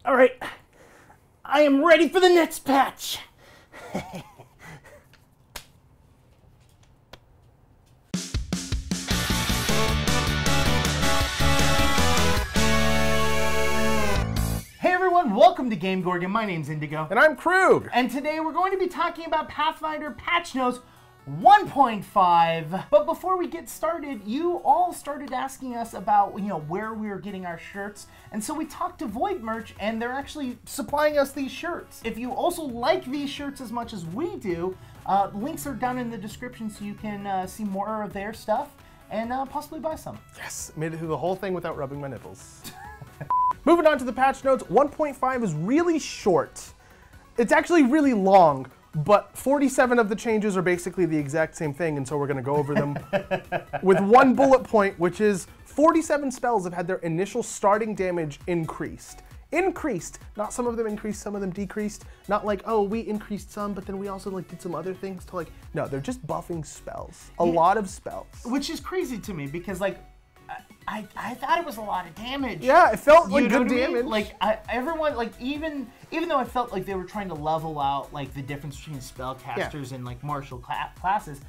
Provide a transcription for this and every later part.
All right, I am ready for the next patch. Hey everyone, welcome to GameGorgon. My name's Indigo. And I'm Krug. And today we're going to be talking about Pathfinder patch notes 1.5. But before we get started, you all started asking us about, where we were getting our shirts. And so we talked to Void Merch, and they're actually supplying us these shirts. If you also like these shirts as much as we do, links are down in the description so you can see more of their stuff and possibly buy some. Yes, made it through the whole thing without rubbing my nipples. Moving on to the patch notes, 1.5 is really short. It's actually really long, but 47 of the changes are basically the exact same thing, and so we're going to go over them with one bullet point, which is 47 spells have had their initial starting damage increased. Increased, not some of them increased, some of them decreased. Not like, oh, we increased some, but then we also did some other things to no, they're just buffing spells. A lot of spells. Which is crazy to me because I thought it was a lot of damage. Yeah, it felt like good damage. Like everyone, even though I felt like they were trying to level out the difference between spellcasters and martial classes,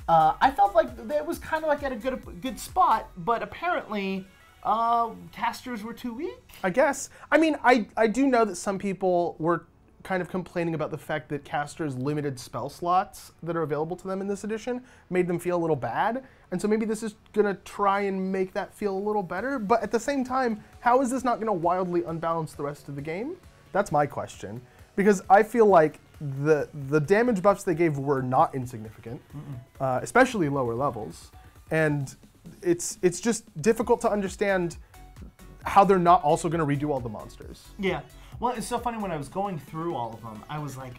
I felt like it was kind of at a good spot. But apparently, casters were too weak. I guess. I mean, I do know that some people were kind of complaining about the fact that casters' limited spell slots that are available to them in this edition made them feel a little bad. And so maybe this is going to try and make that feel a little better. But at the same time, how is this not going to wildly unbalance the rest of the game? That's my question. Because I feel like the damage buffs they gave were not insignificant, especially lower levels. And it's just difficult to understand how they're not also going to redo all the monsters. Yeah. Well, it's so funny when I was going through all of them, I was like,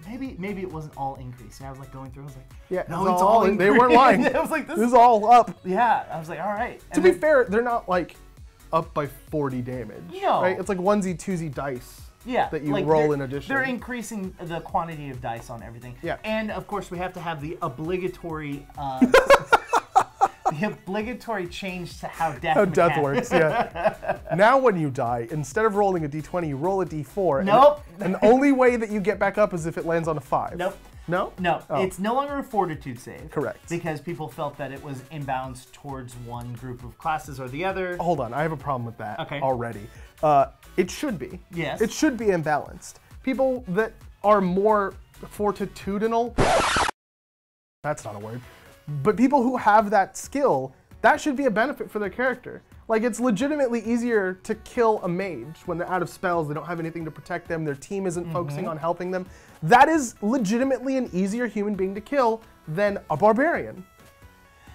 maybe it wasn't all increased. And I was going through, I was like, yeah, no, it's all increased. They weren't lying. I was like, this is all up. Yeah, I was like, all right. To be fair, they're not up by 40 damage. No. Right? It's onesie, twosie dice. Yeah, that you roll in addition. They're increasing the quantity of dice on everything. Yeah. And of course, we have to have the obligatory change to how death works. Yeah. Now when you die, instead of rolling a d20, you roll a d4. Nope. And the only way that you get back up is if it lands on a 5. Nope. No? No. Oh. It's no longer a fortitude save. Correct. Because people felt that it was imbalanced towards one group of classes or the other. Hold on, I have a problem with that already. It should be. Yes. It should be imbalanced. People that are more fortitudinal, that's not a word, but people who have that skill, that should be a benefit for their character. It's legitimately easier to kill a mage when they're out of spells, they don't have anything to protect them, their team isn't focusing on helping them. That is legitimately an easier human being to kill than a barbarian.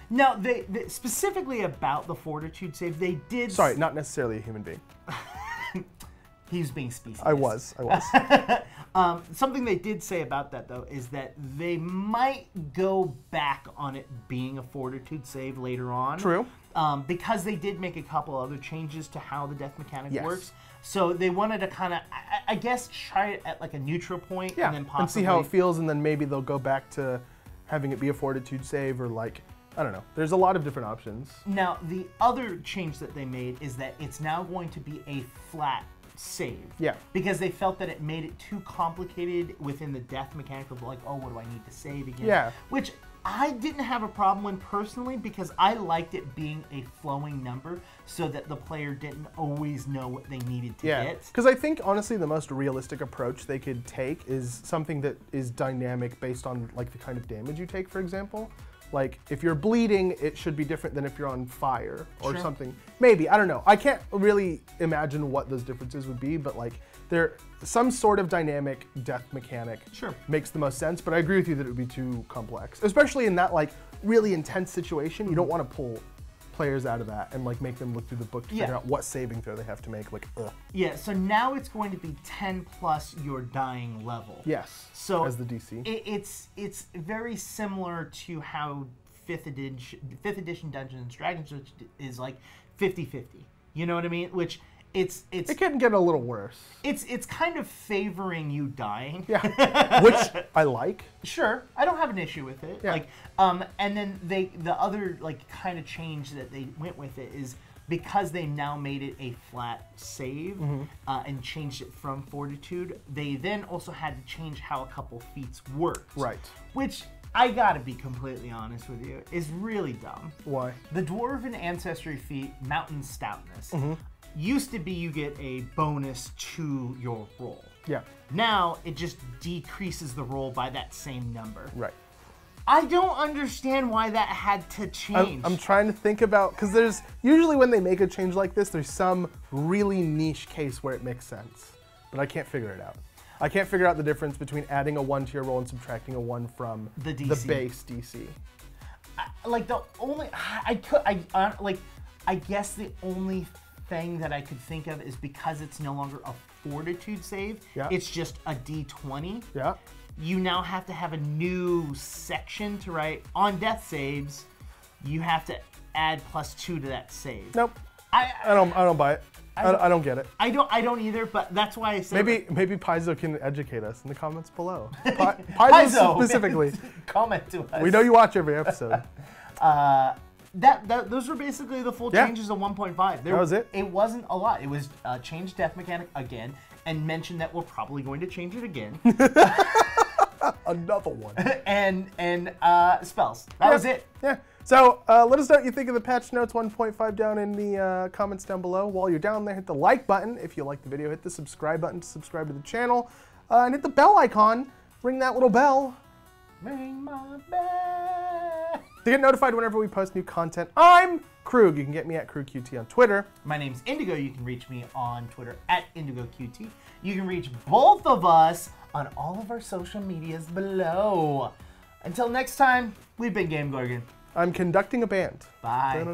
Now, they specifically about the fortitude save, they did... Sorry, not necessarily a human being. He was being specious. I was. Something they did say about that, though, is that they might go back on it being a fortitude save later on. True. Because they did make a couple other changes to how the death mechanic works. So they wanted to kind of, I guess, try it at a neutral point. Yeah, and then possibly... and see how it feels, and then maybe they'll go back to having it be a fortitude save, or I don't know. There's a lot of different options. Now, the other change that they made is that it's now going to be a flat save. Yeah. Because they felt that it made it too complicated within the death mechanic of oh, what do I need to save again? Yeah. Which I didn't have a problem with personally because I liked it being a flowing number so that the player didn't always know what they needed to get. Because I think, honestly, the most realistic approach they could take is something that is dynamic based on the kind of damage you take, for example. If you're bleeding, it should be different than if you're on fire or something. Maybe, I don't know. I can't really imagine what those differences would be, but some sort of dynamic death mechanic makes the most sense, but I agree with you that it would be too complex. Especially in that really intense situation, you don't want to pull players out of that and make them look through the book to figure out what saving throw they have to make. Yeah, so now it's going to be 10 plus your dying level. Yes, so as the DC. It's very similar to how 5th edition Dungeons and Dragons, which is 50-50. You know what I mean? Which it can get a little worse. It's kind of favoring you dying. Yeah, which I like. Sure, I don't have an issue with it. Yeah. And then the other kind of change that they went with it is because they now made it a flat save and changed it from fortitude, they then also had to change how a couple feats worked. Right. Which, I gotta be completely honest with you, is really dumb. Why? The Dwarven Ancestry feat, Mountain Stoutness, used to be you get a bonus to your roll. Yeah. Now, it just decreases the roll by that same number. Right. I don't understand why that had to change. I'm trying to think about, because there's, usually when they make a change like this, there's some really niche case where it makes sense. But I can't figure it out. I can't figure out the difference between adding a 1 to your roll and subtracting a 1 from the base DC. Like the only, I guess the only thing that I could think of is because it's no longer a fortitude save, it's just a D20. Yeah. You now have to have a new section to write on death saves. You have to add +2 to that save. Nope. I don't buy it. I don't get it. I don't either, but that's why I said maybe Paizo can educate us in the comments below. Paizo specifically. Comment to us. We know you watch every episode. Those were basically the full changes of 1.5. That was it? It wasn't a lot. It was change death mechanic again and mention that we're probably going to change it again. Another one. and spells. That was it. Yeah. So let us know what you think of the patch notes 1.5 down in the comments down below. While you're down there, hit the like button if you like the video. Hit the subscribe button to subscribe to the channel. And hit the bell icon. Ring that little bell. Ring my bell. To get notified whenever we post new content. I'm Krug. You can get me at KrugQT on Twitter. My name's Indigo. You can reach me on Twitter at IndigoQT. You can reach both of us on all of our social medias below. Until next time, we've been GameGorgon. I'm conducting a band. Bye.